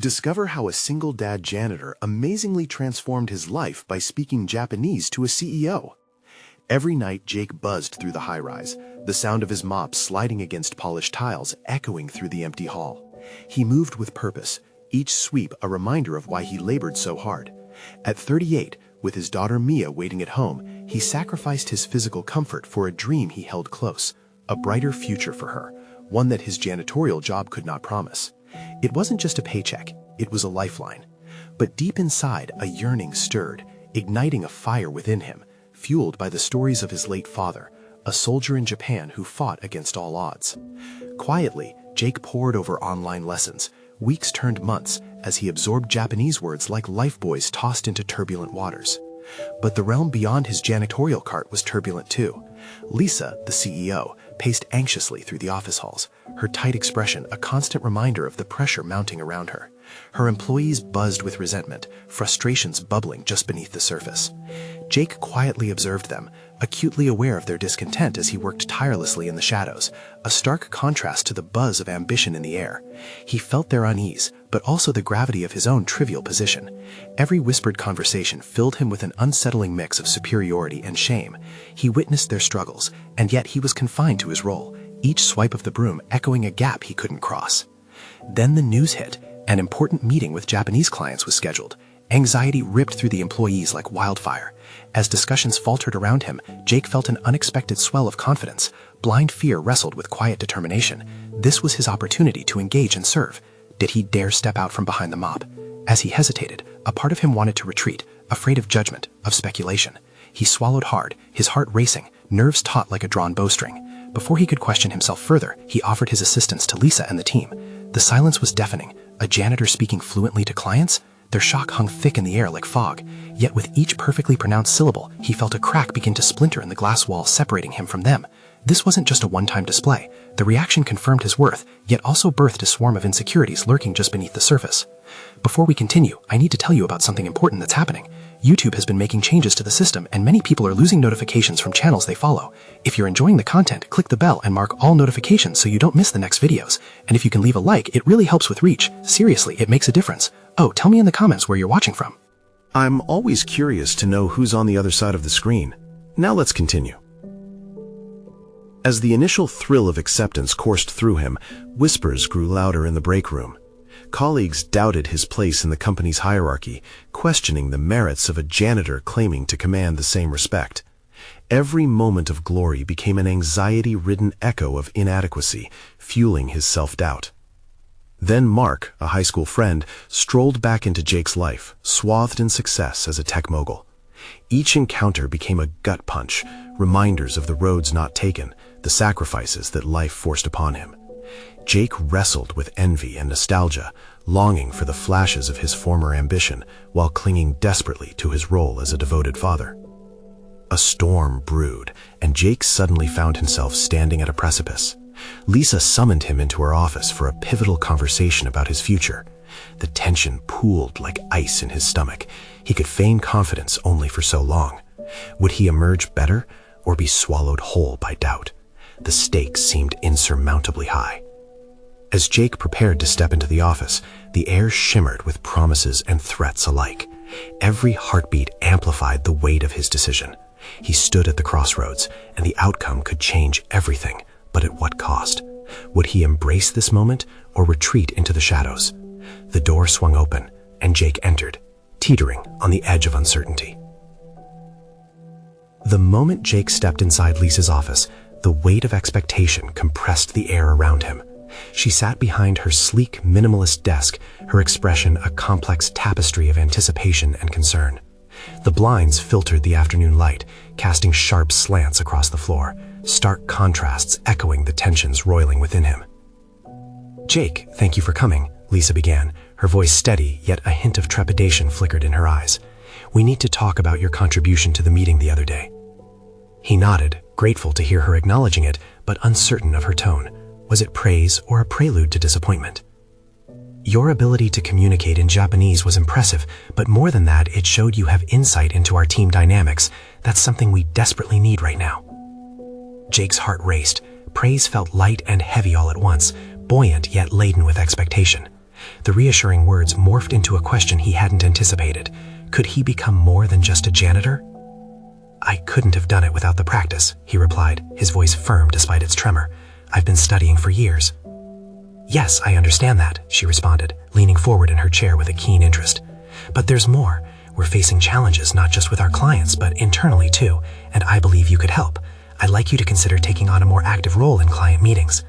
Discover how a single dad janitor amazingly transformed his life by speaking Japanese to a CEO. Every night, Jake buzzed through the high-rise, the sound of his mop sliding against polished tiles echoing through the empty hall. He moved with purpose, each sweep a reminder of why he labored so hard. At 38, with his daughter Mia waiting at home, he sacrificed his physical comfort for a dream he held close, a brighter future for her, one that his janitorial job could not promise. It wasn't just a paycheck, it was a lifeline. But deep inside, a yearning stirred, igniting a fire within him, fueled by the stories of his late father, a soldier in Japan who fought against all odds. Quietly, Jake pored over online lessons. Weeks turned months as he absorbed Japanese words like lifebuoys tossed into turbulent waters. But the realm beyond his janitorial cart was turbulent too. Lisa, the CEO, paced anxiously through the office halls, her tight expression a constant reminder of the pressure mounting around her. Her employees buzzed with resentment, frustrations bubbling just beneath the surface. Jake quietly observed them, acutely aware of their discontent as he worked tirelessly in the shadows, a stark contrast to the buzz of ambition in the air. He felt their unease, but also the gravity of his own trivial position. Every whispered conversation filled him with an unsettling mix of superiority and shame. He witnessed their struggles, and yet he was confined to his role, each swipe of the broom echoing a gap he couldn't cross. Then the news hit. An important meeting with Japanese clients was scheduled. Anxiety ripped through the employees like wildfire. As discussions faltered around him, Jake felt an unexpected swell of confidence. Blind fear wrestled with quiet determination. This was his opportunity to engage and serve. Did he dare step out from behind the mop? As he hesitated, a part of him wanted to retreat, afraid of judgment, of speculation. He swallowed hard, his heart racing, nerves taut like a drawn bowstring. Before he could question himself further, he offered his assistance to Lisa and the team. The silence was deafening. A janitor speaking fluently to clients? Their shock hung thick in the air like fog. Yet with each perfectly pronounced syllable, he felt a crack begin to splinter in the glass wall separating him from them. This wasn't just a one-time display. The reaction confirmed his worth, yet also birthed a swarm of insecurities lurking just beneath the surface. Before we continue, I need to tell you about something important that's happening. YouTube has been making changes to the system, and many people are losing notifications from channels they follow. If you're enjoying the content, click the bell and mark all notifications so you don't miss the next videos. And if you can leave a like, it really helps with reach. Seriously, it makes a difference. Oh, tell me in the comments where you're watching from. I'm always curious to know who's on the other side of the screen. Now let's continue. As the initial thrill of acceptance coursed through him, whispers grew louder in the break room. Colleagues doubted his place in the company's hierarchy, questioning the merits of a janitor claiming to command the same respect. Every moment of glory became an anxiety-ridden echo of inadequacy, fueling his self-doubt. Then Mark, a high school friend, strolled back into Jake's life, swathed in success as a tech mogul. Each encounter became a gut punch, reminders of the roads not taken, the sacrifices that life forced upon him. Jake wrestled with envy and nostalgia, longing for the flashes of his former ambition while clinging desperately to his role as a devoted father. A storm brewed, and Jake suddenly found himself standing at a precipice. Lisa summoned him into her office for a pivotal conversation about his future. The tension pooled like ice in his stomach. He could feign confidence only for so long. Would he emerge better or be swallowed whole by doubt? The stakes seemed insurmountably high. As Jake prepared to step into the office, the air shimmered with promises and threats alike. Every heartbeat amplified the weight of his decision. He stood at the crossroads, and the outcome could change everything, but at what cost? Would he embrace this moment or retreat into the shadows? The door swung open, and Jake entered, teetering on the edge of uncertainty. The moment Jake stepped inside Lisa's office, the weight of expectation compressed the air around him. She sat behind her sleek, minimalist desk, her expression a complex tapestry of anticipation and concern. The blinds filtered the afternoon light, casting sharp slants across the floor, stark contrasts echoing the tensions roiling within him. "Jake, thank you for coming," Lisa began, her voice steady, yet a hint of trepidation flickered in her eyes. "We need to talk about your contribution to the meeting the other day." He nodded, grateful to hear her acknowledging it, but uncertain of her tone. Was it praise or a prelude to disappointment? "Your ability to communicate in Japanese was impressive, but more than that, it showed you have insight into our team dynamics. That's something we desperately need right now." Jake's heart raced. Praise felt light and heavy all at once, buoyant yet laden with expectation. The reassuring words morphed into a question he hadn't anticipated. Could he become more than just a janitor? "I couldn't have done it without the practice," he replied, his voice firm despite its tremor. "I've been studying for years." "Yes, I understand that," she responded, leaning forward in her chair with a keen interest. "But there's more. We're facing challenges not just with our clients, but internally too, and I believe you could help. I'd like you to consider taking on a more active role in client meetings."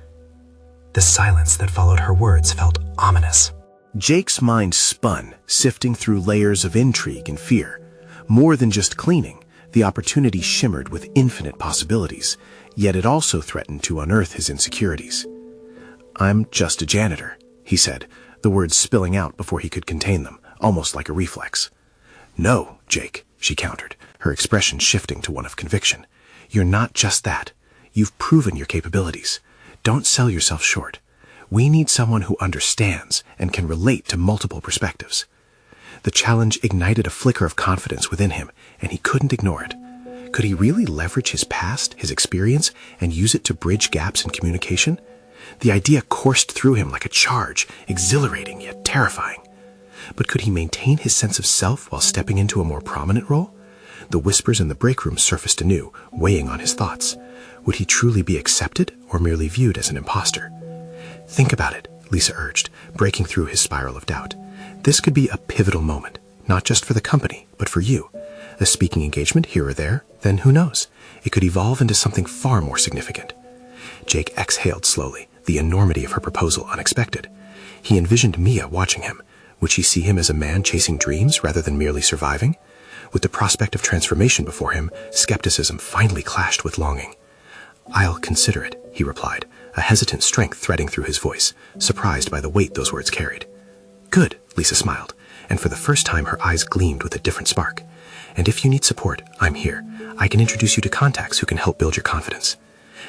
The silence that followed her words felt ominous. Jake's mind spun, sifting through layers of intrigue and fear. More than just cleaning, the opportunity shimmered with infinite possibilities, yet it also threatened to unearth his insecurities. "I'm just a janitor," he said, the words spilling out before he could contain them, almost like a reflex. "No, Jake," she countered, her expression shifting to one of conviction. "You're not just that. You've proven your capabilities. Don't sell yourself short. We need someone who understands and can relate to multiple perspectives." The challenge ignited a flicker of confidence within him, and he couldn't ignore it. Could he really leverage his past, his experience, and use it to bridge gaps in communication? The idea coursed through him like a charge, exhilarating yet terrifying. But could he maintain his sense of self while stepping into a more prominent role? The whispers in the break room surfaced anew, weighing on his thoughts. Would he truly be accepted or merely viewed as an imposter? "Think about it," Lisa urged, breaking through his spiral of doubt. "This could be a pivotal moment, not just for the company, but for you. A speaking engagement here or there, then who knows? It could evolve into something far more significant." Jake exhaled slowly, the enormity of her proposal unexpected. He envisioned Mia watching him. Would she see him as a man chasing dreams rather than merely surviving? With the prospect of transformation before him, skepticism finally clashed with longing. "I'll consider it," he replied, a hesitant strength threading through his voice, surprised by the weight those words carried. "Good," Lisa smiled, and for the first time her eyes gleamed with a different spark. "And if you need support, I'm here. I can introduce you to contacts who can help build your confidence."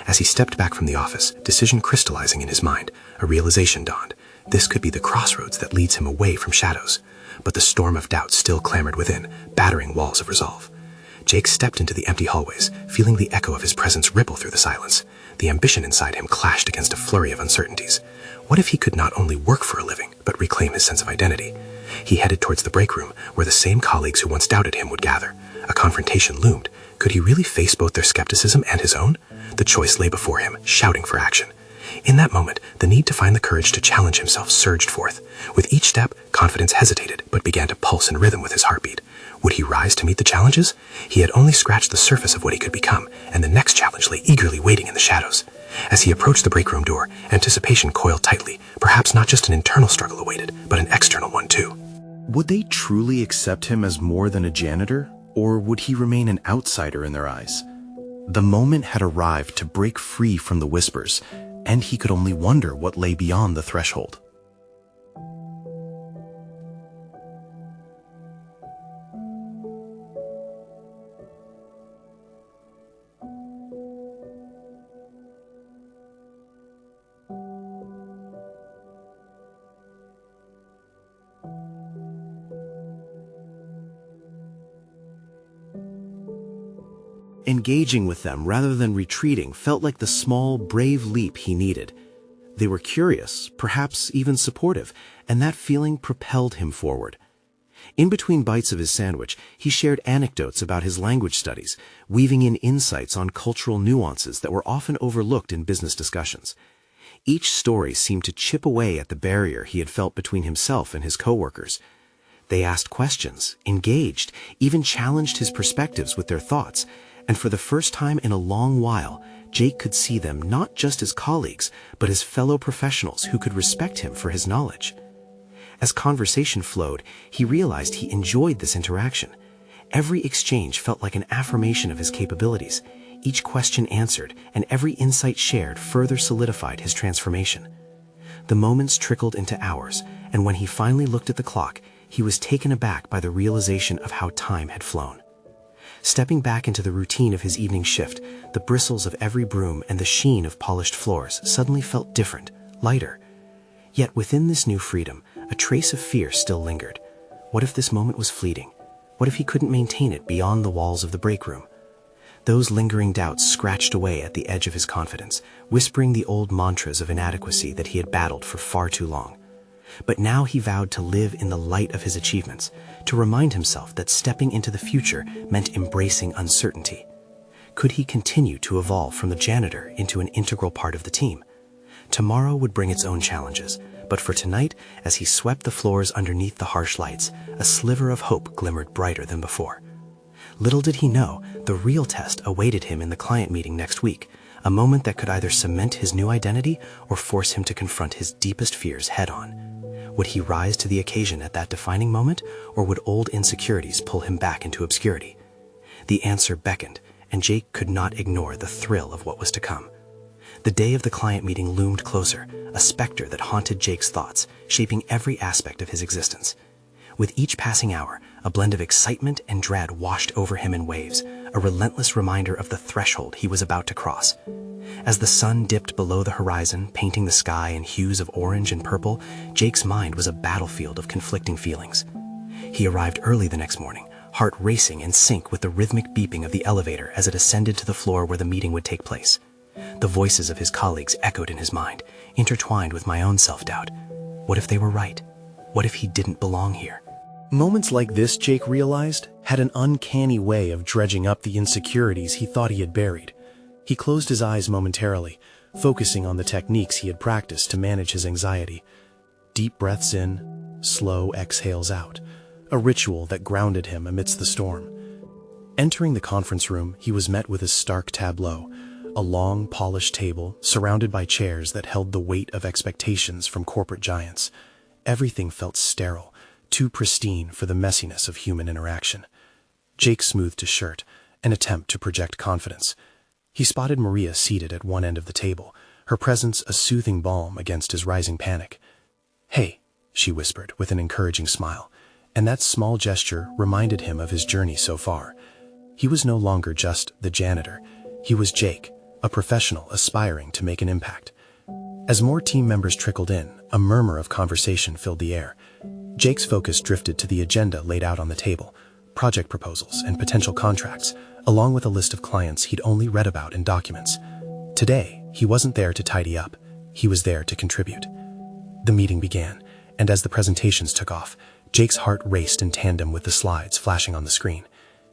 As he stepped back from the office, decision crystallizing in his mind, a realization dawned. This could be the crossroads that leads him away from shadows. But the storm of doubt still clamored within, battering walls of resolve. Jake stepped into the empty hallways, feeling the echo of his presence ripple through the silence. The ambition inside him clashed against a flurry of uncertainties. What if he could not only work for a living, but reclaim his sense of identity? He headed towards the break room, where the same colleagues who once doubted him would gather. A confrontation loomed. Could he really face both their skepticism and his own? The choice lay before him, shouting for action. In that moment, the need to find the courage to challenge himself surged forth. With each step, confidence hesitated, but began to pulse in rhythm with his heartbeat. Would he rise to meet the challenges? He had only scratched the surface of what he could become, and the next challenge lay eagerly waiting in the shadows. As he approached the break room door, anticipation coiled tightly. Perhaps not just an internal struggle awaited, but an external one too. Would they truly accept him as more than a janitor, or would he remain an outsider in their eyes? The moment had arrived to break free from the whispers, and he could only wonder what lay beyond the threshold. Engaging with them rather than retreating felt like the small, brave leap he needed. They were curious, perhaps even supportive, and that feeling propelled him forward. In between bites of his sandwich, he shared anecdotes about his language studies, weaving in insights on cultural nuances that were often overlooked in business discussions. Each story seemed to chip away at the barrier he had felt between himself and his coworkers. They asked questions, engaged, even challenged his perspectives with their thoughts, and for the first time in a long while, Jake could see them not just as colleagues, but as fellow professionals who could respect him for his knowledge. As conversation flowed, he realized he enjoyed this interaction. Every exchange felt like an affirmation of his capabilities. Each question answered, and every insight shared further solidified his transformation. The moments trickled into hours, and when he finally looked at the clock, he was taken aback by the realization of how time had flown. Stepping back into the routine of his evening shift, the bristles of every broom and the sheen of polished floors suddenly felt different, lighter. Yet within this new freedom, a trace of fear still lingered. What if this moment was fleeting? What if he couldn't maintain it beyond the walls of the break room? Those lingering doubts scratched away at the edge of his confidence, whispering the old mantras of inadequacy that he had battled for far too long. But now he vowed to live in the light of his achievements, to remind himself that stepping into the future meant embracing uncertainty. Could he continue to evolve from the janitor into an integral part of the team? Tomorrow would bring its own challenges, but for tonight, as he swept the floors underneath the harsh lights, a sliver of hope glimmered brighter than before. Little did he know, the real test awaited him in the client meeting next week, a moment that could either cement his new identity or force him to confront his deepest fears head-on. Would he rise to the occasion at that defining moment, or would old insecurities pull him back into obscurity? The answer beckoned, and Jake could not ignore the thrill of what was to come. The day of the client meeting loomed closer, a specter that haunted Jake's thoughts, shaping every aspect of his existence. With each passing hour, a blend of excitement and dread washed over him in waves, a relentless reminder of the threshold he was about to cross. As the sun dipped below the horizon, painting the sky in hues of orange and purple, Jake's mind was a battlefield of conflicting feelings. He arrived early the next morning, heart racing in sync with the rhythmic beeping of the elevator as it ascended to the floor where the meeting would take place. The voices of his colleagues echoed in his mind, intertwined with my own self-doubt. What if they were right? What if he didn't belong here? Moments like this, Jake realized, had an uncanny way of dredging up the insecurities he thought he had buried. He closed his eyes momentarily, focusing on the techniques he had practiced to manage his anxiety. Deep breaths in, slow exhales out, a ritual that grounded him amidst the storm. Entering the conference room, he was met with a stark tableau, a long, polished table surrounded by chairs that held the weight of expectations from corporate giants. Everything felt sterile, too pristine for the messiness of human interaction. Jake smoothed his shirt, an attempt to project confidence. He spotted Maria seated at one end of the table, her presence a soothing balm against his rising panic. "Hey," she whispered with an encouraging smile, and that small gesture reminded him of his journey so far. He was no longer just the janitor. He was Jake, a professional aspiring to make an impact. As more team members trickled in, a murmur of conversation filled the air. Jake's focus drifted to the agenda laid out on the table, project proposals and potential contracts, along with a list of clients he'd only read about in documents. Today, he wasn't there to tidy up. He was there to contribute. The meeting began, and as the presentations took off, Jake's heart raced in tandem with the slides flashing on the screen.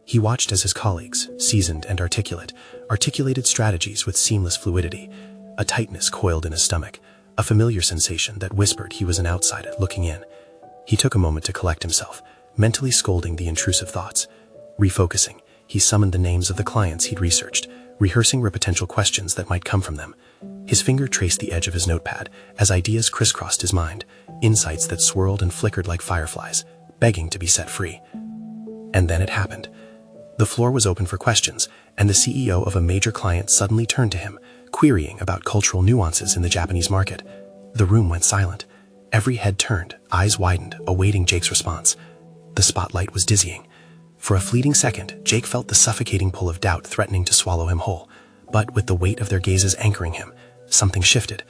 He watched as his colleagues, seasoned and articulated strategies with seamless fluidity. A tightness coiled in his stomach, a familiar sensation that whispered he was an outsider looking in. He took a moment to collect himself, mentally scolding the intrusive thoughts. Refocusing, he summoned the names of the clients he'd researched, rehearsing potential questions that might come from them. His finger traced the edge of his notepad as ideas crisscrossed his mind, insights that swirled and flickered like fireflies, begging to be set free. And then it happened. The floor was open for questions, and the CEO of a major client suddenly turned to him, querying about cultural nuances in the Japanese market. The room went silent. Every head turned, eyes widened, awaiting Jake's response. The spotlight was dizzying. For a fleeting second, Jake felt the suffocating pull of doubt threatening to swallow him whole. But with the weight of their gazes anchoring him, something shifted.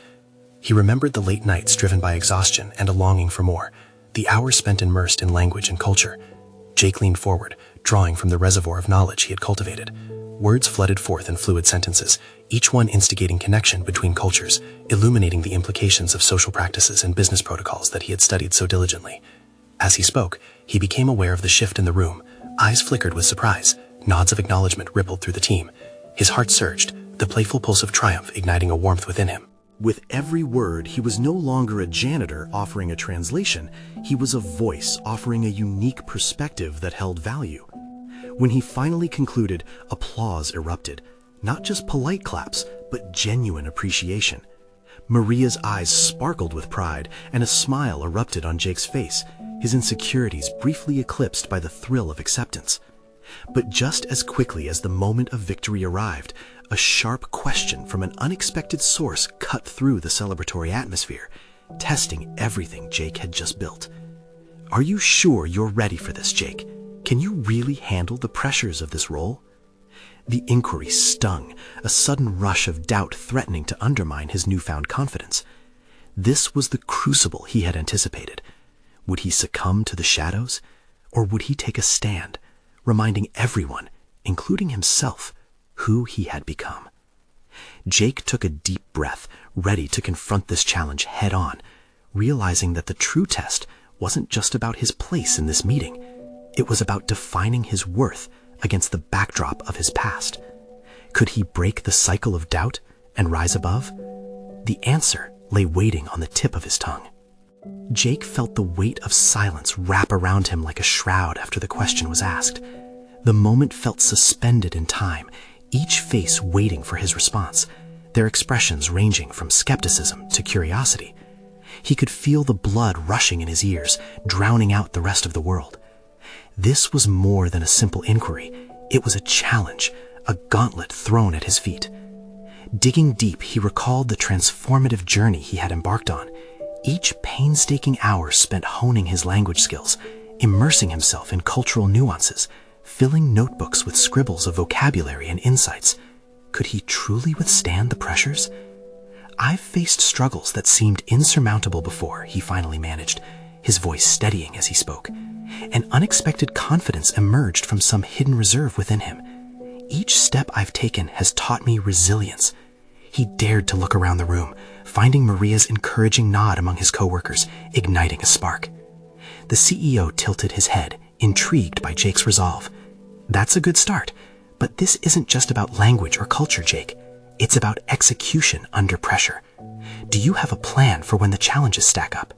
He remembered the late nights driven by exhaustion and a longing for more, the hours spent immersed in language and culture. Jake leaned forward, drawing from the reservoir of knowledge he had cultivated. Words flooded forth in fluid sentences, each one instigating connection between cultures, illuminating the implications of social practices and business protocols that he had studied so diligently. As he spoke, he became aware of the shift in the room. Eyes flickered with surprise, nods of acknowledgement rippled through the team. His heart surged, the playful pulse of triumph igniting a warmth within him. With every word, he was no longer a janitor offering a translation. He was a voice offering a unique perspective that held value. When he finally concluded, applause erupted. Not just polite claps, but genuine appreciation. Maria's eyes sparkled with pride, and a smile erupted on Jake's face, his insecurities briefly eclipsed by the thrill of acceptance. But just as quickly as the moment of victory arrived, a sharp question from an unexpected source cut through the celebratory atmosphere, testing everything Jake had just built. "Are you sure you're ready for this, Jake? Can you really handle the pressures of this role?" The inquiry stung, a sudden rush of doubt threatening to undermine his newfound confidence. This was the crucible he had anticipated. Would he succumb to the shadows, or would he take a stand, reminding everyone, including himself, who he had become? Jake took a deep breath, ready to confront this challenge head-on. realizing that the true test wasn't just about his place in this meeting. It was about defining his worth against the backdrop of his past. Could he break the cycle of doubt and rise above? The answer lay waiting on the tip of his tongue. Jake felt the weight of silence wrap around him like a shroud after the question was asked. The moment felt suspended in time, each face waiting for his response, their expressions ranging from skepticism to curiosity. He could feel the blood rushing in his ears, drowning out the rest of the world. This was more than a simple inquiry. It was a challenge, a gauntlet thrown at his feet. Digging deep, he recalled the transformative journey he had embarked on. Each painstaking hour spent honing his language skills, immersing himself in cultural nuances, filling notebooks with scribbles of vocabulary and insights. Could he truly withstand the pressures? "I've faced struggles that seemed insurmountable before," he finally managed, his voice steadying as he spoke. An unexpected confidence emerged from some hidden reserve within him. "Each step I've taken has taught me resilience." He dared to look around the room, finding Maria's encouraging nod among his coworkers, igniting a spark. The CEO tilted his head, intrigued by Jake's resolve. "That's a good start, but this isn't just about language or culture, Jake. It's about execution under pressure. Do you have a plan for when the challenges stack up?"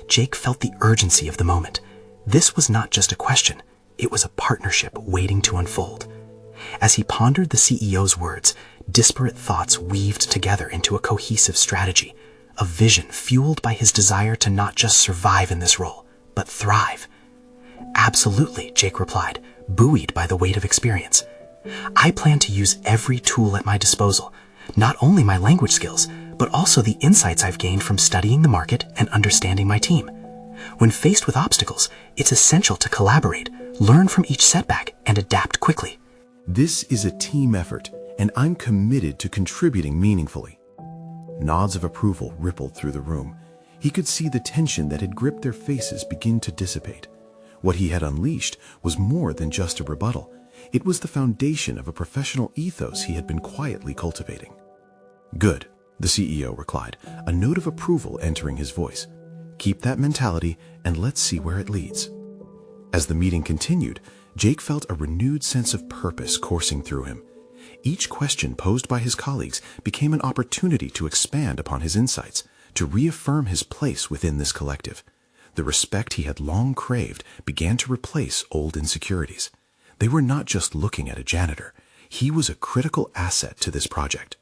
Jake felt the urgency of the moment. This was not just a question, it was a partnership waiting to unfold. As he pondered the CEO's words, disparate thoughts weaved together into a cohesive strategy, a vision fueled by his desire to not just survive in this role, but thrive. "Absolutely," Jake replied, buoyed by the weight of experience. "I plan to use every tool at my disposal, not only my language skills, but also the insights I've gained from studying the market and understanding my team. When faced with obstacles, it's essential to collaborate, learn from each setback, and adapt quickly." This is a team effort, and I'm committed to contributing meaningfully. Nods of approval rippled through the room. He could see the tension that had gripped their faces begin to dissipate. What he had unleashed was more than just a rebuttal. It was the foundation of a professional ethos he had been quietly cultivating. "Good," the CEO replied, a note of approval entering his voice. "Keep that mentality, and let's see where it leads." As the meeting continued, Jake felt a renewed sense of purpose coursing through him. Each question posed by his colleagues became an opportunity to expand upon his insights, to reaffirm his place within this collective. The respect he had long craved began to replace old insecurities. They were not just looking at a janitor. He was a critical asset to this project.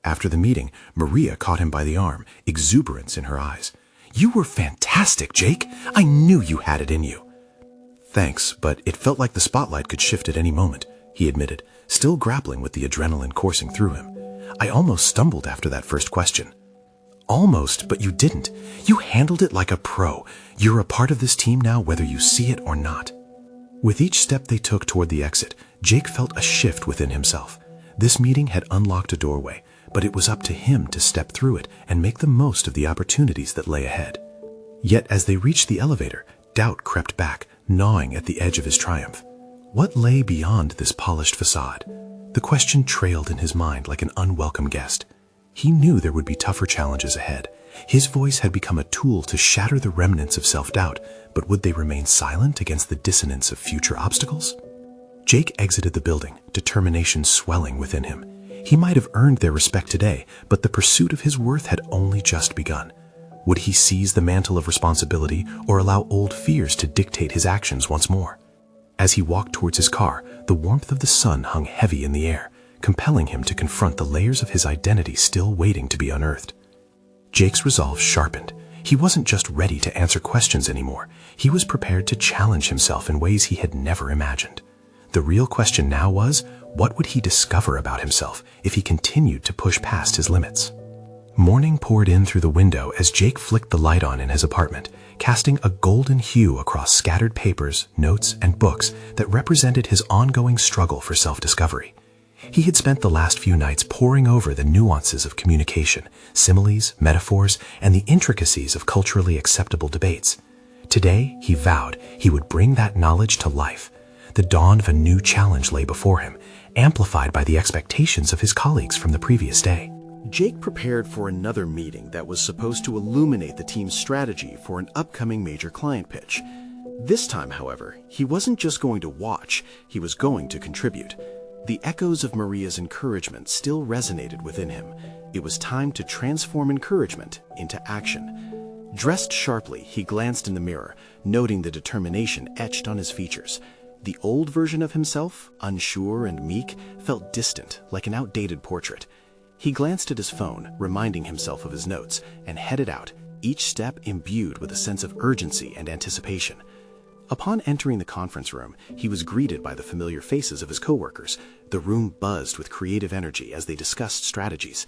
After the meeting, Maria caught him by the arm, exuberance in her eyes. "You were fantastic, Jake. I knew you had it in you." "Thanks, but it felt like the spotlight could shift at any moment," he admitted, still grappling with the adrenaline coursing through him. "I almost stumbled after that first question." "Almost, but you didn't. You handled it like a pro. You're a part of this team now, whether you see it or not." With each step they took toward the exit, Jake felt a shift within himself. This meeting had unlocked a doorway, but it was up to him to step through it and make the most of the opportunities that lay ahead. Yet as they reached the elevator, doubt crept back, gnawing at the edge of his triumph. What lay beyond this polished facade? The question trailed in his mind like an unwelcome guest. He knew there would be tougher challenges ahead. His voice had become a tool to shatter the remnants of self-doubt, but would they remain silent against the dissonance of future obstacles? Jake exited the building, determination swelling within him. He might have earned their respect today, but the pursuit of his worth had only just begun. Would he seize the mantle of responsibility or allow old fears to dictate his actions once more? As he walked towards his car, the warmth of the sun hung heavy in the air, compelling him to confront the layers of his identity still waiting to be unearthed. Jake's resolve sharpened. He wasn't just ready to answer questions anymore. He was prepared to challenge himself in ways he had never imagined. The real question now was, what would he discover about himself if he continued to push past his limits? Morning poured in through the window as Jake flicked the light on in his apartment, casting a golden hue across scattered papers, notes, and books that represented his ongoing struggle for self-discovery. He had spent the last few nights poring over the nuances of communication, similes, metaphors, and the intricacies of culturally acceptable debates. Today, he vowed he would bring that knowledge to life. The dawn of a new challenge lay before him, amplified by the expectations of his colleagues from the previous day. Jake prepared for another meeting that was supposed to illuminate the team's strategy for an upcoming major client pitch. This time, however, he wasn't just going to watch, he was going to contribute. The echoes of Maria's encouragement still resonated within him. It was time to transform encouragement into action. Dressed sharply, he glanced in the mirror, noting the determination etched on his features. The old version of himself, unsure and meek, felt distant, like an outdated portrait. He glanced at his phone, reminding himself of his notes, and headed out, each step imbued with a sense of urgency and anticipation. Upon entering the conference room, he was greeted by the familiar faces of his coworkers. The room buzzed with creative energy as they discussed strategies.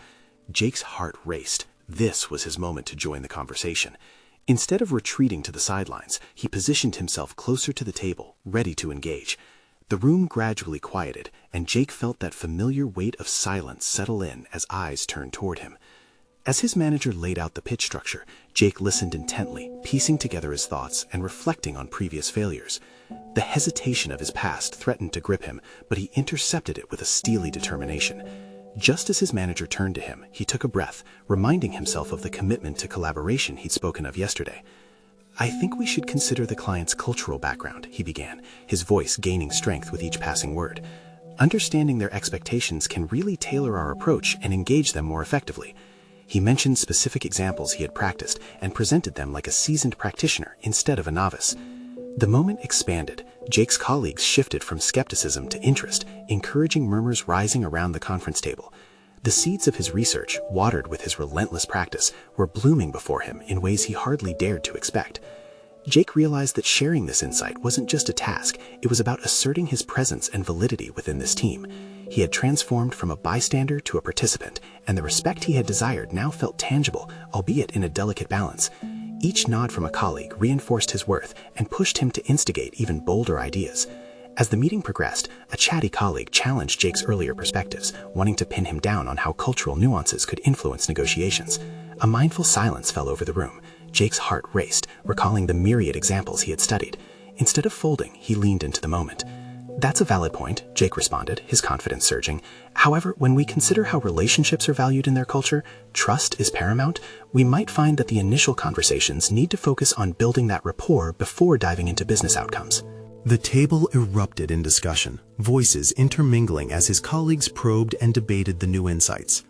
Jake's heart raced. This was his moment to join the conversation. Instead of retreating to the sidelines, he positioned himself closer to the table, ready to engage. The room gradually quieted, and Jake felt that familiar weight of silence settle in as eyes turned toward him. As his manager laid out the pitch structure, Jake listened intently, piecing together his thoughts and reflecting on previous failures. The hesitation of his past threatened to grip him, but he intercepted it with a steely determination. Just as his manager turned to him, he took a breath, reminding himself of the commitment to collaboration he'd spoken of yesterday. "I think we should consider the client's cultural background," he began, his voice gaining strength with each passing word. "Understanding their expectations can really tailor our approach and engage them more effectively." He mentioned specific examples he had practiced and presented them like a seasoned practitioner instead of a novice. The moment expanded. Jake's colleagues shifted from skepticism to interest, encouraging murmurs rising around the conference table. The seeds of his research, watered with his relentless practice, were blooming before him in ways he hardly dared to expect. Jake realized that sharing this insight wasn't just a task, it was about asserting his presence and validity within this team. He had transformed from a bystander to a participant, and the respect he had desired now felt tangible, albeit in a delicate balance. Each nod from a colleague reinforced his worth and pushed him to instigate even bolder ideas. As the meeting progressed, a chatty colleague challenged Jake's earlier perspectives, wanting to pin him down on how cultural nuances could influence negotiations. A mindful silence fell over the room. Jake's heart raced, recalling the myriad examples he had studied. Instead of folding, he leaned into the moment. "That's a valid point," Jake responded, his confidence surging. "However, when we consider how relationships are valued in their culture, trust is paramount, we might find that the initial conversations need to focus on building that rapport before diving into business outcomes." The table erupted in discussion, voices intermingling as his colleagues probed and debated the new insights.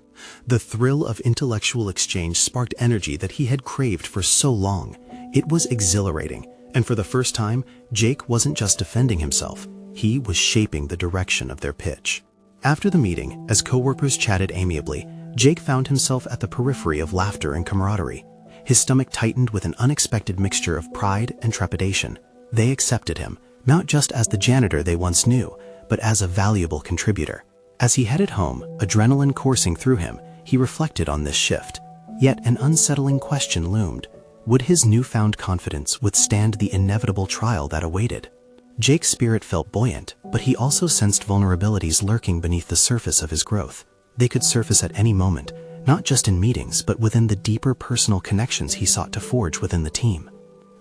The thrill of intellectual exchange sparked energy that he had craved for so long. It was exhilarating, and for the first time, Jake wasn't just defending himself, he was shaping the direction of their pitch. After the meeting, as coworkers chatted amiably, Jake found himself at the periphery of laughter and camaraderie. His stomach tightened with an unexpected mixture of pride and trepidation. They accepted him, not just as the janitor they once knew, but as a valuable contributor. As he headed home, adrenaline coursing through him, he reflected on this shift. Yet an unsettling question loomed. Would his newfound confidence withstand the inevitable trial that awaited? Jake's spirit felt buoyant, but he also sensed vulnerabilities lurking beneath the surface of his growth. They could surface at any moment, not just in meetings, but within the deeper personal connections he sought to forge within the team.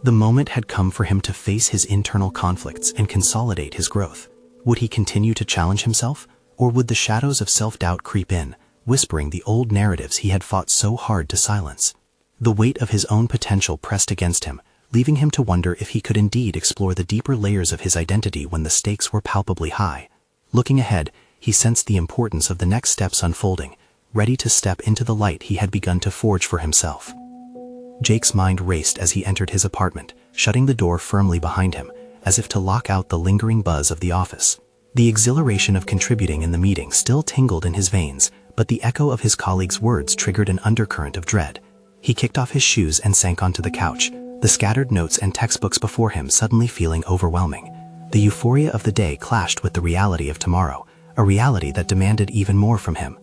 The moment had come for him to face his internal conflicts and consolidate his growth. Would he continue to challenge himself, or would the shadows of self-doubt creep in, whispering the old narratives he had fought so hard to silence? The weight of his own potential pressed against him, leaving him to wonder if he could indeed explore the deeper layers of his identity when the stakes were palpably high. Looking ahead, he sensed the importance of the next steps unfolding, ready to step into the light he had begun to forge for himself. Jake's mind raced as he entered his apartment, shutting the door firmly behind him, as if to lock out the lingering buzz of the office. The exhilaration of contributing in the meeting still tingled in his veins, but the echo of his colleagues' words triggered an undercurrent of dread. He kicked off his shoes and sank onto the couch, the scattered notes and textbooks before him suddenly feeling overwhelming. The euphoria of the day clashed with the reality of tomorrow, a reality that demanded even more from him.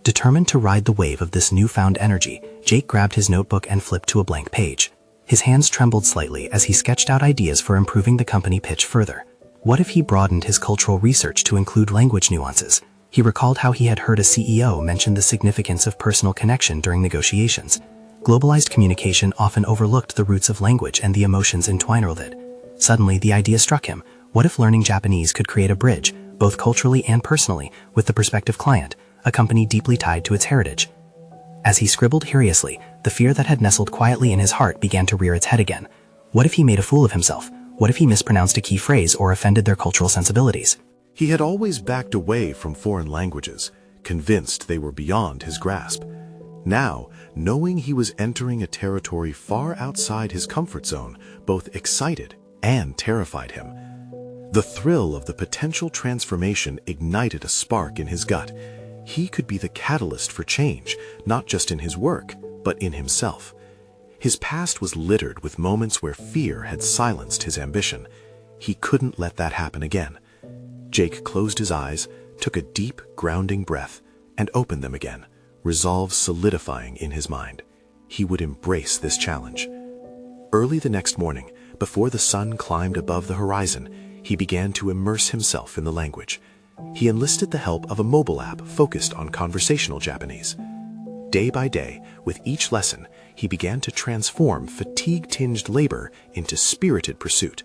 Determined to ride the wave of this newfound energy, Jake grabbed his notebook and flipped to a blank page. His hands trembled slightly as he sketched out ideas for improving the company pitch further. What if he broadened his cultural research to include language nuances? He recalled how he had heard a CEO mention the significance of personal connection during negotiations. Globalized communication often overlooked the roots of language and the emotions entwined with it. Suddenly, the idea struck him. What if learning Japanese could create a bridge, both culturally and personally, with the prospective client, a company deeply tied to its heritage? As he scribbled furiously, the fear that had nestled quietly in his heart began to rear its head again. What if he made a fool of himself? What if he mispronounced a key phrase or offended their cultural sensibilities? He had always backed away from foreign languages, convinced they were beyond his grasp. Now, knowing he was entering a territory far outside his comfort zone, both excited and terrified him. The thrill of the potential transformation ignited a spark in his gut. He could be the catalyst for change, not just in his work, but in himself. His past was littered with moments where fear had silenced his ambition. He couldn't let that happen again. Jake closed his eyes, took a deep, grounding breath, and opened them again, resolve solidifying in his mind. He would embrace this challenge. Early the next morning, before the sun climbed above the horizon, he began to immerse himself in the language. He enlisted the help of a mobile app focused on conversational Japanese. Day by day, with each lesson, he began to transform fatigue-tinged labor into spirited pursuit.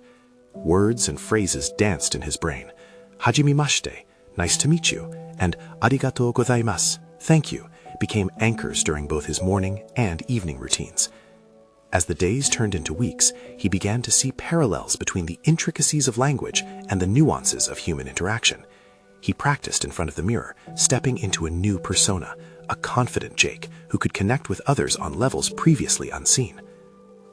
Words and phrases danced in his brain. Hajimemashite, nice to meet you, and arigatou gozaimasu, thank you, became anchors during both his morning and evening routines. As the days turned into weeks, he began to see parallels between the intricacies of language and the nuances of human interaction. He practiced in front of the mirror, stepping into a new persona, a confident Jake who could connect with others on levels previously unseen.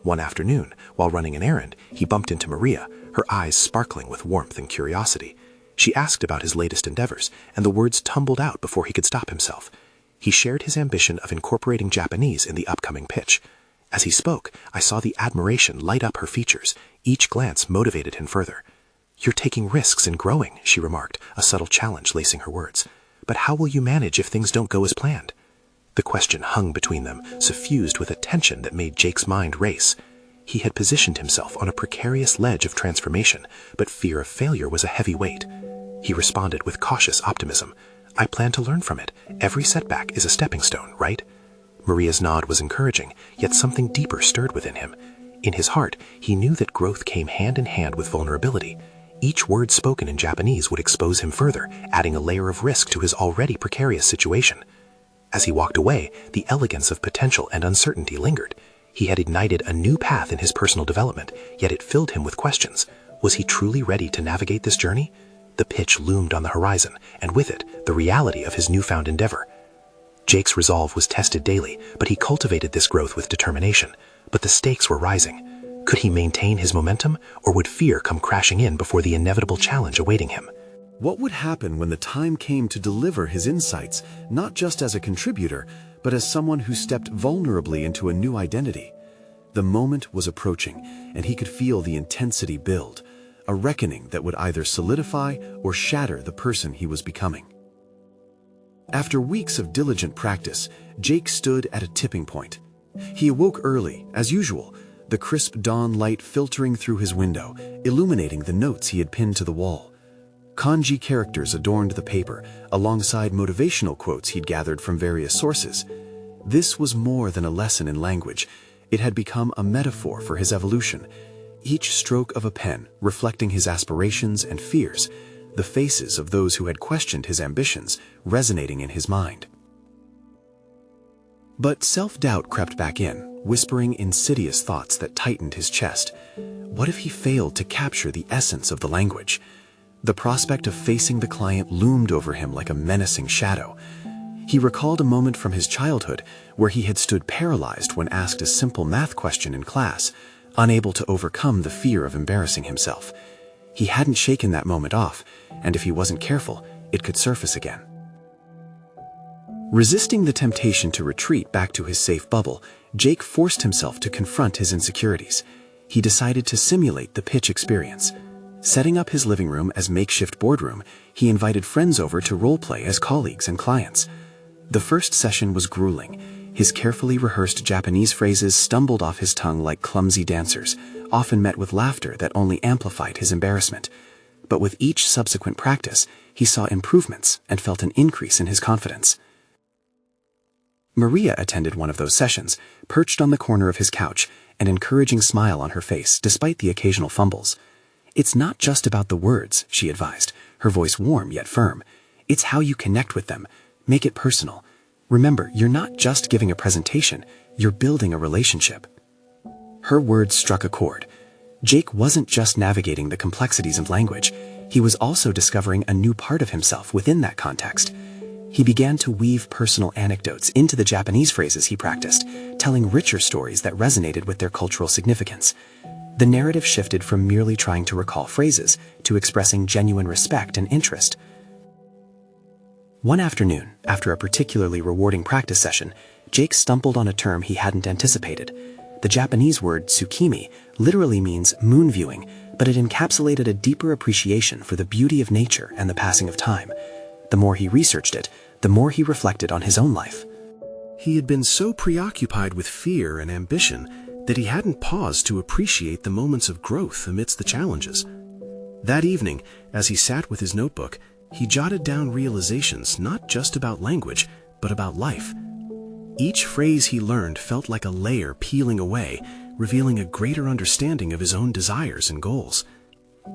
One afternoon, while running an errand, he bumped into Maria, her eyes sparkling with warmth and curiosity. She asked about his latest endeavors, and the words tumbled out before he could stop himself. He shared his ambition of incorporating Japanese in the upcoming pitch. As he spoke, I saw the admiration light up her features. Each glance motivated him further. "You're taking risks and growing," she remarked, a subtle challenge lacing her words. "But how will you manage if things don't go as planned?" The question hung between them, suffused with a tension that made Jake's mind race. He had positioned himself on a precarious ledge of transformation, but fear of failure was a heavy weight. He responded with cautious optimism. "I plan to learn from it. Every setback is a stepping stone, right?" Maria's nod was encouraging, yet something deeper stirred within him. In his heart, he knew that growth came hand in hand with vulnerability. Each word spoken in Japanese would expose him further, adding a layer of risk to his already precarious situation. As he walked away, the elegance of potential and uncertainty lingered. He had ignited a new path in his personal development, yet it filled him with questions. Was he truly ready to navigate this journey? The pitch loomed on the horizon, and with it, the reality of his newfound endeavor. Jake's resolve was tested daily, but he cultivated this growth with determination. But the stakes were rising. Could he maintain his momentum, or would fear come crashing in before the inevitable challenge awaiting him? What would happen when the time came to deliver his insights, not just as a contributor, but as someone who stepped vulnerably into a new identity? The moment was approaching, and he could feel the intensity build, a reckoning that would either solidify or shatter the person he was becoming. After weeks of diligent practice, Jake stood at a tipping point. He awoke early, as usual, the crisp dawn light filtering through his window, illuminating the notes he had pinned to the wall. Kanji characters adorned the paper, alongside motivational quotes he'd gathered from various sources. This was more than a lesson in language. It had become a metaphor for his evolution. Each stroke of a pen reflecting his aspirations and fears, the faces of those who had questioned his ambitions resonating in his mind. But self-doubt crept back in, whispering insidious thoughts that tightened his chest. What if he failed to capture the essence of the language? The prospect of facing the client loomed over him like a menacing shadow. He recalled a moment from his childhood where he had stood paralyzed when asked a simple math question in class, unable to overcome the fear of embarrassing himself. He hadn't shaken that moment off, and if he wasn't careful, it could surface again. Resisting the temptation to retreat back to his safe bubble, Jake forced himself to confront his insecurities. He decided to simulate the pitch experience. Setting up his living room as makeshift boardroom, he invited friends over to role-play as colleagues and clients. The first session was grueling. His carefully rehearsed Japanese phrases stumbled off his tongue like clumsy dancers, often met with laughter that only amplified his embarrassment. But with each subsequent practice, he saw improvements and felt an increase in his confidence. Maria attended one of those sessions, perched on the corner of his couch, an encouraging smile on her face despite the occasional fumbles. "It's not just about the words," she advised, her voice warm yet firm. "It's how you connect with them. Make it personal. Remember, you're not just giving a presentation, you're building a relationship. Her words struck a chord. Jake wasn't just navigating the complexities of language, he was also discovering a new part of himself within that context. He began to weave personal anecdotes into the Japanese phrases he practiced, telling richer stories that resonated with their cultural significance. The narrative shifted from merely trying to recall phrases to expressing genuine respect and interest. One afternoon, after a particularly rewarding practice session, Jake stumbled on a term he hadn't anticipated. The Japanese word tsukimi literally means moon viewing, but it encapsulated a deeper appreciation for the beauty of nature and the passing of time. The more he researched it, the more he reflected on his own life. He had been so preoccupied with fear and ambition that he hadn't paused to appreciate the moments of growth amidst the challenges. That evening, as he sat with his notebook, he jotted down realizations not just about language, but about life. Each phrase he learned felt like a layer peeling away, revealing a greater understanding of his own desires and goals.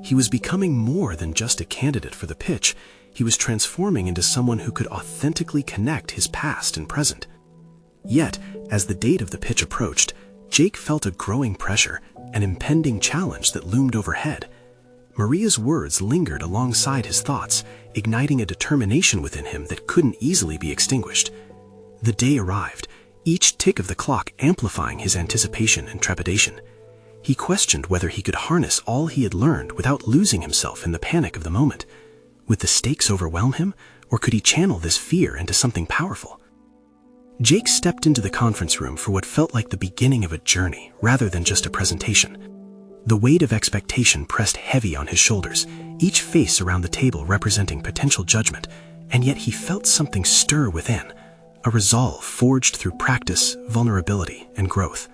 He was becoming more than just a candidate for the pitch. He was transforming into someone who could authentically connect his past and present. Yet, as the date of the pitch approached, Jake felt a growing pressure, an impending challenge that loomed overhead. Maria's words lingered alongside his thoughts, igniting a determination within him that couldn't easily be extinguished. The day arrived, each tick of the clock amplifying his anticipation and trepidation. He questioned whether he could harness all he had learned without losing himself in the panic of the moment. Would the stakes overwhelm him, or could he channel this fear into something powerful? Jake stepped into the conference room for what felt like the beginning of a journey rather than just a presentation. The weight of expectation pressed heavy on his shoulders, each face around the table representing potential judgment, and yet he felt something stir within, a resolve forged through practice, vulnerability, and growth.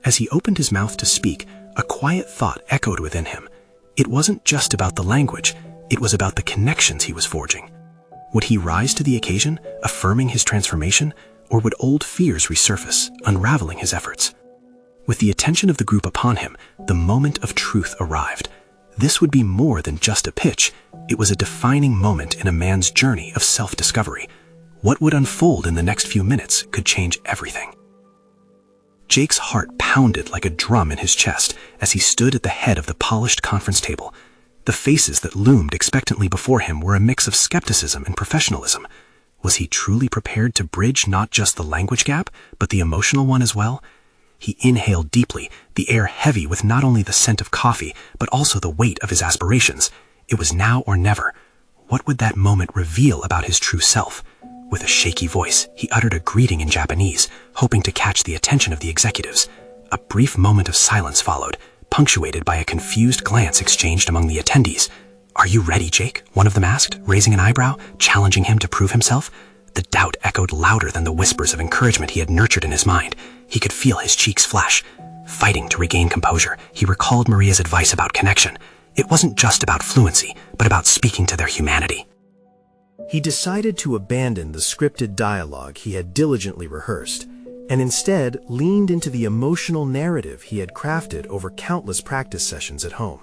As he opened his mouth to speak, a quiet thought echoed within him. It wasn't just about the language, it was about the connections he was forging. Would he rise to the occasion, affirming his transformation, or would old fears resurface, unraveling his efforts? With the attention of the group upon him, the moment of truth arrived. This would be more than just a pitch. It was a defining moment in a man's journey of self-discovery. What would unfold in the next few minutes could change everything. Jake's heart pounded like a drum in his chest as he stood at the head of the polished conference table. The faces that loomed expectantly before him were a mix of skepticism and professionalism. Was he truly prepared to bridge not just the language gap, but the emotional one as well? He inhaled deeply, the air heavy with not only the scent of coffee, but also the weight of his aspirations. It was now or never. What would that moment reveal about his true self? With a shaky voice, he uttered a greeting in Japanese, hoping to catch the attention of the executives. A brief moment of silence followed, punctuated by a confused glance exchanged among the attendees. "Are you ready, Jake?" one of them asked, raising an eyebrow, challenging him to prove himself. The doubt echoed louder than the whispers of encouragement he had nurtured in his mind. He could feel his cheeks flash. Fighting to regain composure, he recalled Maria's advice about connection. It wasn't just about fluency, but about speaking to their humanity. He decided to abandon the scripted dialogue he had diligently rehearsed, and instead leaned into the emotional narrative he had crafted over countless practice sessions at home.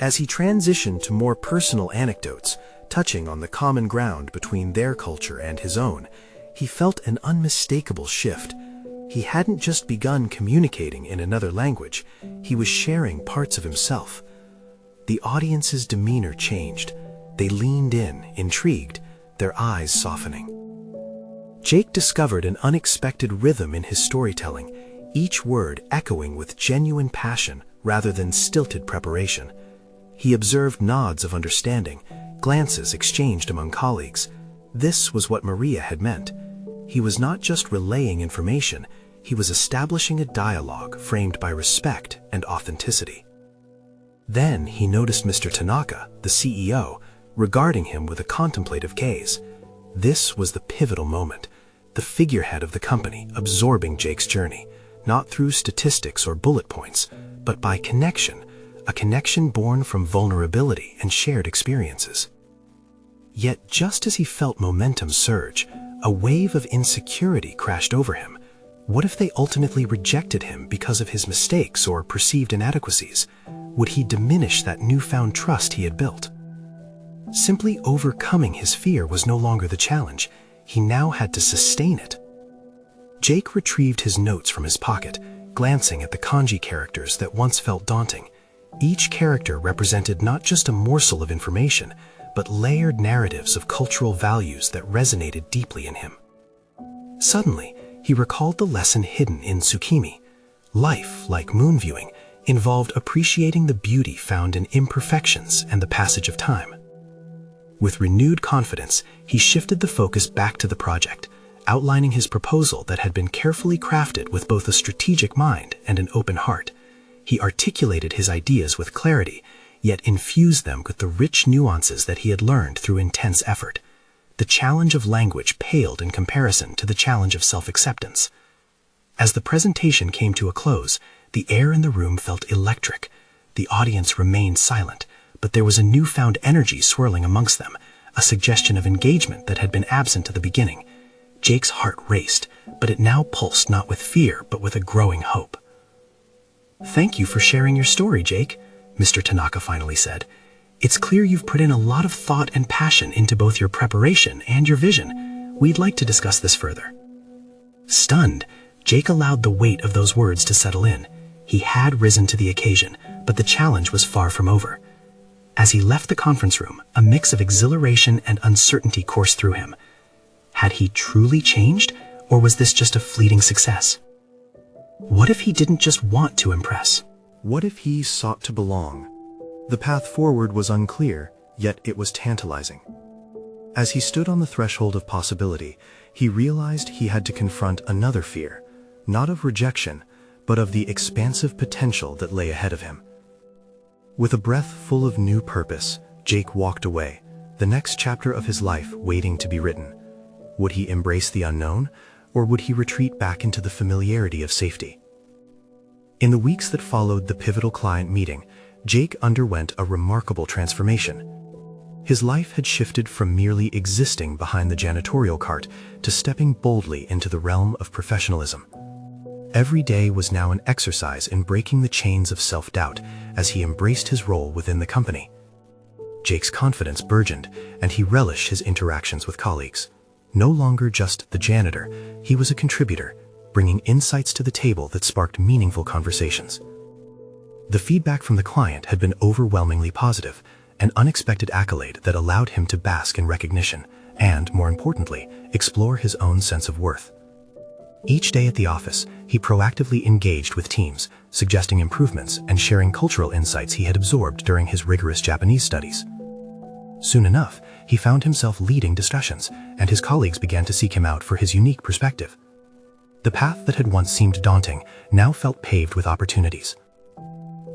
As he transitioned to more personal anecdotes, touching on the common ground between their culture and his own, he felt an unmistakable shift. He hadn't just begun communicating in another language, he was sharing parts of himself. The audience's demeanor changed. They leaned in, intrigued, their eyes softening. Jake discovered an unexpected rhythm in his storytelling, each word echoing with genuine passion rather than stilted preparation. He observed nods of understanding, glances exchanged among colleagues. This was what Maria had meant. He was not just relaying information, he was establishing a dialogue framed by respect and authenticity. Then he noticed Mr. Tanaka, the CEO, regarding him with a contemplative gaze. This was the pivotal moment, the figurehead of the company absorbing Jake's journey, not through statistics or bullet points, but by connection, a connection born from vulnerability and shared experiences. Yet just as he felt momentum surge, a wave of insecurity crashed over him. What if they ultimately rejected him because of his mistakes or perceived inadequacies? Would he diminish that newfound trust he had built? Simply overcoming his fear was no longer the challenge. he now had to sustain it. Jake retrieved his notes from his pocket, glancing at the kanji characters that once felt daunting. Each character represented not just a morsel of information, but layered narratives of cultural values that resonated deeply in him. Suddenly, he recalled the lesson hidden in Tsukimi. Life, like moon viewing, involved appreciating the beauty found in imperfections and the passage of time. With renewed confidence, he shifted the focus back to the project, outlining his proposal that had been carefully crafted with both a strategic mind and an open heart. He articulated his ideas with clarity, yet infused them with the rich nuances that he had learned through intense effort. The challenge of language paled in comparison to the challenge of self-acceptance. As the presentation came to a close, the air in the room felt electric. The audience remained silent, but there was a newfound energy swirling amongst them, a suggestion of engagement that had been absent at the beginning. Jake's heart raced, but it now pulsed not with fear, but with a growing hope. "Thank you for sharing your story, Jake," Mr. Tanaka finally said. "It's clear you've put in a lot of thought and passion into both your preparation and your vision. We'd like to discuss this further." Stunned, Jake allowed the weight of those words to settle in. He had risen to the occasion, but the challenge was far from over. As he left the conference room, a mix of exhilaration and uncertainty coursed through him. Had he truly changed, or was this just a fleeting success? What if he didn't just want to impress? What if he sought to belong? The path forward was unclear, yet it was tantalizing. As he stood on the threshold of possibility, he realized he had to confront another fear, not of rejection, but of the expansive potential that lay ahead of him. With a breath full of new purpose, Jake walked away, the next chapter of his life waiting to be written. Would he embrace the unknown, or would he retreat back into the familiarity of safety? In the weeks that followed the pivotal client meeting, Jake underwent a remarkable transformation. His life had shifted from merely existing behind the janitorial cart to stepping boldly into the realm of professionalism. Every day was now an exercise in breaking the chains of self-doubt as he embraced his role within the company. Jake's confidence burgeoned, and he relished his interactions with colleagues. No longer just the janitor, he was a contributor, bringing insights to the table that sparked meaningful conversations. The feedback from the client had been overwhelmingly positive, an unexpected accolade that allowed him to bask in recognition and, more importantly, explore his own sense of worth. Each day at the office, he proactively engaged with teams, suggesting improvements and sharing cultural insights he had absorbed during his rigorous Japanese studies. Soon enough, he found himself leading discussions, and his colleagues began to seek him out for his unique perspective. The path that had once seemed daunting now felt paved with opportunities.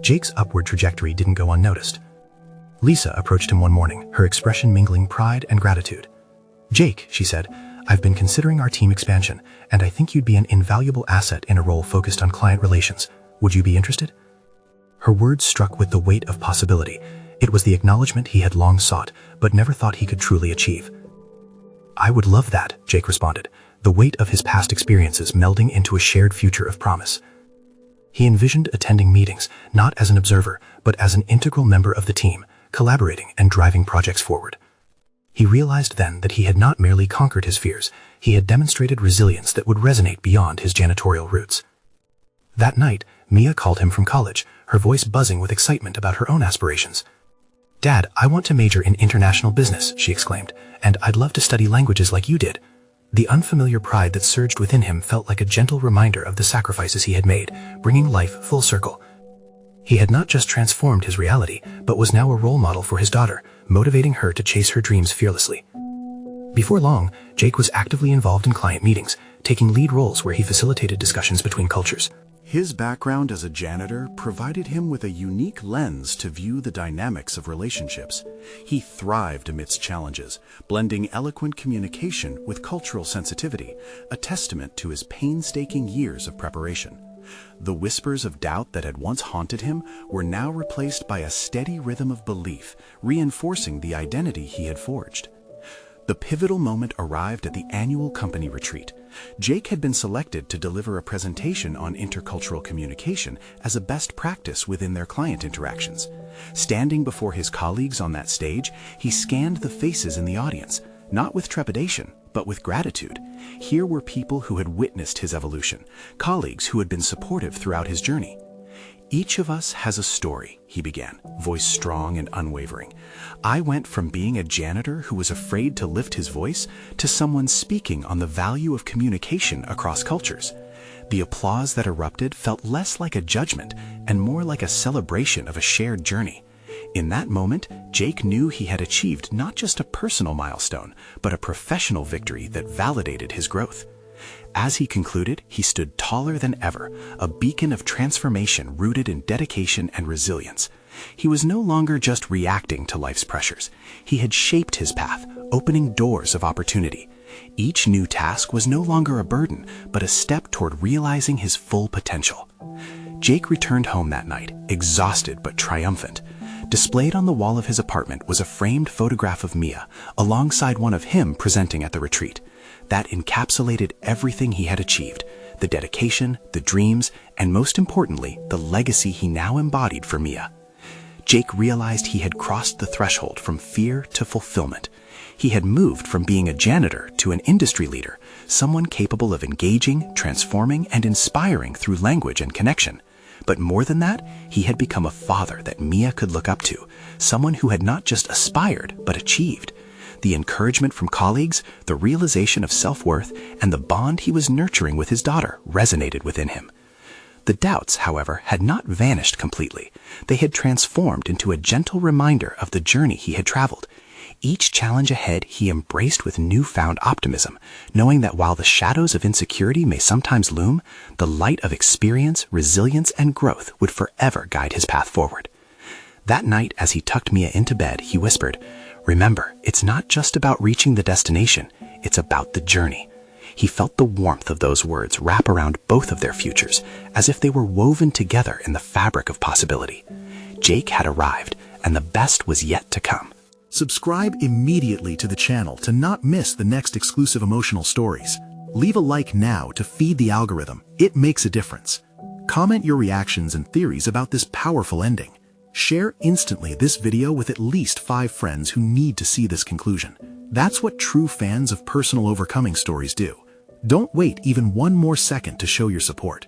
Jake's upward trajectory didn't go unnoticed. Lisa approached him one morning, her expression mingling pride and gratitude. "Jake," she said, "I've been considering our team expansion, and I think you'd be an invaluable asset in a role focused on client relations. Would you be interested?" Her words struck with the weight of possibility. It was the acknowledgement he had long sought, but never thought he could truly achieve. "I would love that," Jake responded, the weight of his past experiences melding into a shared future of promise. He envisioned attending meetings, not as an observer, but as an integral member of the team, collaborating and driving projects forward. He realized then that he had not merely conquered his fears, he had demonstrated resilience that would resonate beyond his janitorial roots. That night, Mia called him from college, her voice buzzing with excitement about her own aspirations. "Dad, I want to major in international business," she exclaimed, "and I'd love to study languages like you did." The unfamiliar pride that surged within him felt like a gentle reminder of the sacrifices he had made, bringing life full circle. He had not just transformed his reality, but was now a role model for his daughter, motivating her to chase her dreams fearlessly. Before long, Jake was actively involved in client meetings, taking lead roles where he facilitated discussions between cultures. His background as a janitor provided him with a unique lens to view the dynamics of relationships. He thrived amidst challenges, blending eloquent communication with cultural sensitivity, a testament to his painstaking years of preparation. The whispers of doubt that had once haunted him were now replaced by a steady rhythm of belief, reinforcing the identity he had forged. The pivotal moment arrived at the annual company retreat. Jake had been selected to deliver a presentation on intercultural communication as a best practice within their client interactions. Standing before his colleagues on that stage, he scanned the faces in the audience, not with trepidation, but with gratitude. Here were people who had witnessed his evolution, colleagues who had been supportive throughout his journey. "Each of us has a story," he began, voice strong and unwavering. "I went from being a janitor who was afraid to lift his voice to someone speaking on the value of communication across cultures." The applause that erupted felt less like a judgment and more like a celebration of a shared journey. In that moment, Jake knew he had achieved not just a personal milestone, but a professional victory that validated his growth. As he concluded, he stood taller than ever, a beacon of transformation rooted in dedication and resilience. He was no longer just reacting to life's pressures. He had shaped his path, opening doors of opportunity. Each new task was no longer a burden, but a step toward realizing his full potential. Jake returned home that night, exhausted but triumphant. Displayed on the wall of his apartment was a framed photograph of Mia, alongside one of him presenting at the retreat. That encapsulated everything he had achieved: the dedication, the dreams, and most importantly, the legacy he now embodied for Mia. Jake realized he had crossed the threshold from fear to fulfillment. He had moved from being a janitor to an industry leader, someone capable of engaging, transforming, and inspiring through language and connection. But more than that, he had become a father that Mia could look up to, someone who had not just aspired, but achieved. The encouragement from colleagues, the realization of self-worth, and the bond he was nurturing with his daughter resonated within him. The doubts, however, had not vanished completely. They had transformed into a gentle reminder of the journey he had traveled. Each challenge ahead he embraced with newfound optimism, knowing that while the shadows of insecurity may sometimes loom, the light of experience, resilience, and growth would forever guide his path forward. That night, as he tucked Mia into bed, he whispered, "Remember, it's not just about reaching the destination, it's about the journey." He felt the warmth of those words wrap around both of their futures, as if they were woven together in the fabric of possibility. Jake had arrived, and the best was yet to come. Subscribe immediately to the channel to not miss the next exclusive emotional stories. Leave a like now to feed the algorithm. It makes a difference. Comment your reactions and theories about this powerful ending. Share instantly this video with at least 5 friends who need to see this conclusion. That's what true fans of personal overcoming stories do. Don't wait even one more second to show your support.